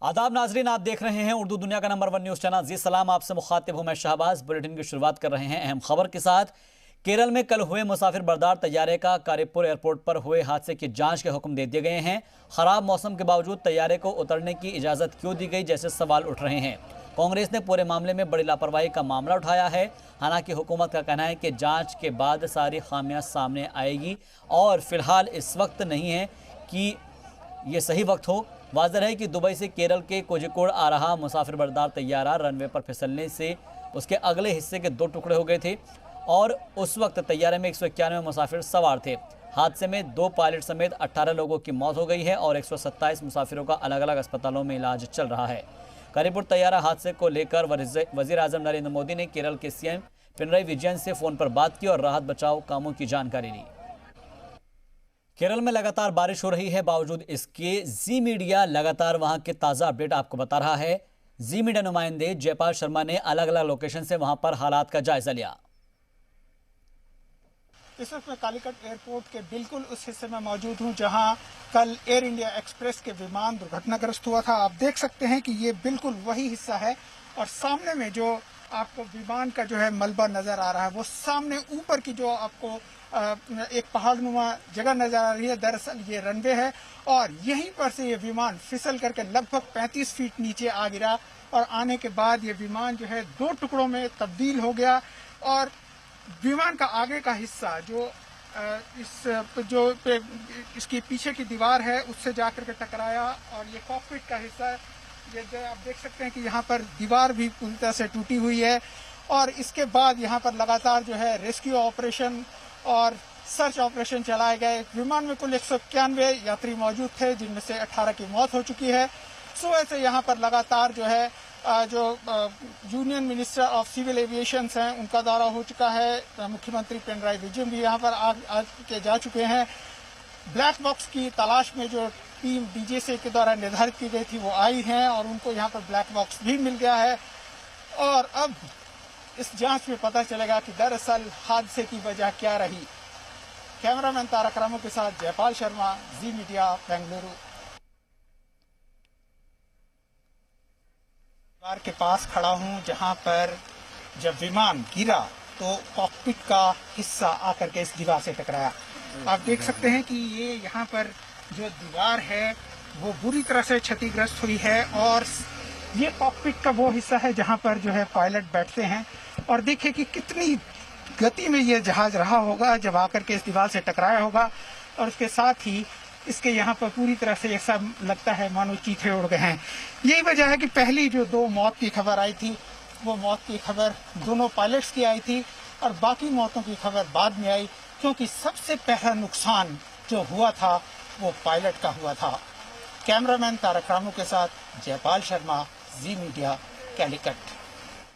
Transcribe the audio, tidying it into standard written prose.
आदाब नाजरीन, आप देख रहे हैं उर्दू दुनिया का नंबर 1 न्यूज चैनल जी सलाम। आपसे मुखातिब हूं मैं शहबाज। बुलेटिन की शुरुआत कर रहे हैं अहम खबर के साथ। केरल में कल हुए मुसाफिर बरदार तैयारे का कारीपुर एयरपोर्ट पर हुए हादसे की जांच के हुक्म दे दिए गए हैं। खराब मौसम के बावजूद तैयारे को उतरने की इजाजत क्यों दी गई, जैसे सवाल उठ रहे हैं। कांग्रेस ने पूरे मामले में बड़ी लापरवाही का मामला उठाया है। हालांकि हुकूमत का कहना है कि जांच के बाद सारी खामियां सामने आएगी और फिलहाल इस वक्त नहीं है कि ये सही वक्त हो। वाज़ेह है कि दुबई से केरल के कोझिकोड आ रहा मुसाफिर बरदार तैयारा रनवे पर फिसलने से उसके अगले हिस्से के 2 टुकड़े हो गए थे और उस वक्त तैयारे में 191 मुसाफिर सवार थे। हादसे में 2 पायलट समेत 18 लोगों की मौत हो गई है और 127 मुसाफिरों का अलग अलग अस्पतालों में इलाज चल रहा है। कारीपुर तैयारा हादसे को लेकर वज़ीर आज़म नरेंद्र मोदी ने केरल के सीएम पिनराई विजयन से फ़ोन पर बात की और राहत बचाव कामों की जानकारी ली। केरल में लगातार बारिश हो रही है, बावजूद इसके जी मीडिया लगातार वहां के ताज़ा अपडेट आपको बता रहा है। जी मीडिया नुमाइंदे जयपाल शर्मा ने अलग अलग लोकेशन से वहां पर हालात का जायजा लिया। इस वक्त मैं कालीकट एयरपोर्ट के बिल्कुल उस हिस्से में मौजूद हूं जहां कल एयर इंडिया एक्सप्रेस के विमान दुर्घटनाग्रस्त हुआ था। आप देख सकते हैं कि ये बिल्कुल वही हिस्सा है और सामने में जो आपको विमान का जो है मलबा नजर आ रहा है, वो सामने ऊपर की जो आपको एक पहाड़नुमा जगह नजर आ रही है, दरअसल ये रनवे है और यहीं पर से ये विमान फिसल करके लगभग 35 फीट नीचे आ गिरा और आने के बाद ये विमान जो है 2 टुकड़ों में तब्दील हो गया और विमान का आगे का हिस्सा जो इसकी पीछे की दीवार है उससे जाकर के टकराया और ये कॉकपिट का हिस्सा है। ये जो आप देख सकते हैं कि यहाँ पर दीवार भी पूरी तरह से टूटी हुई है और इसके बाद यहाँ पर लगातार जो है रेस्क्यू ऑपरेशन और सर्च ऑपरेशन चलाए गए। विमान में कुल 191 यात्री मौजूद थे, जिनमें से 18 की मौत हो चुकी है। सुबह से यहाँ पर लगातार जो है union minister of civil aviation हैं उनका दौरा हो चुका है। मुख्यमंत्री पिनराई विजयन भी यहाँ पर आ के जा चुके हैं। ब्लैक बॉक्स की तलाश में जो टीम डीजीसीए के द्वारा निर्धारित की गई थी वो आई हैं और उनको यहाँ पर ब्लैक बॉक्स भी मिल गया है और अब इस जांच में पता चलेगा कि दरअसल हादसे की वजह क्या रही। कैमरामैन तारक रामू के साथ जयपाल शर्मा, जी मीडिया, बेंगलुरु। कार के पास खड़ा हूं जहां पर जब विमान गिरा तो कॉकपिट का हिस्सा आकर के इस दीवार से टकराया। आप देख सकते हैं कि ये यहाँ पर जो दीवार है वो बुरी तरह से क्षतिग्रस्त हुई है और ये कॉकपिट का वो हिस्सा है जहां पर जो है पायलट बैठते हैं और देखिए कि कितनी गति में ये जहाज रहा होगा जब आकर के इस दीवार से टकराया होगा और उसके साथ ही इसके यहाँ पर पूरी तरह से ऐसा लगता है मानो चीथे उड़ गए हैं। यही वजह है कि पहली जो 2 मौत की खबर आई थी वो मौत की खबर दोनों पायलट्स की आई थी और बाकी मौतों की खबर बाद में आई, क्योंकि सबसे पहला नुकसान जो हुआ था वो पायलट का हुआ था। कैमरामैन तारक रामू के साथ जयपाल शर्मा, जी मीडिया, कालीकट।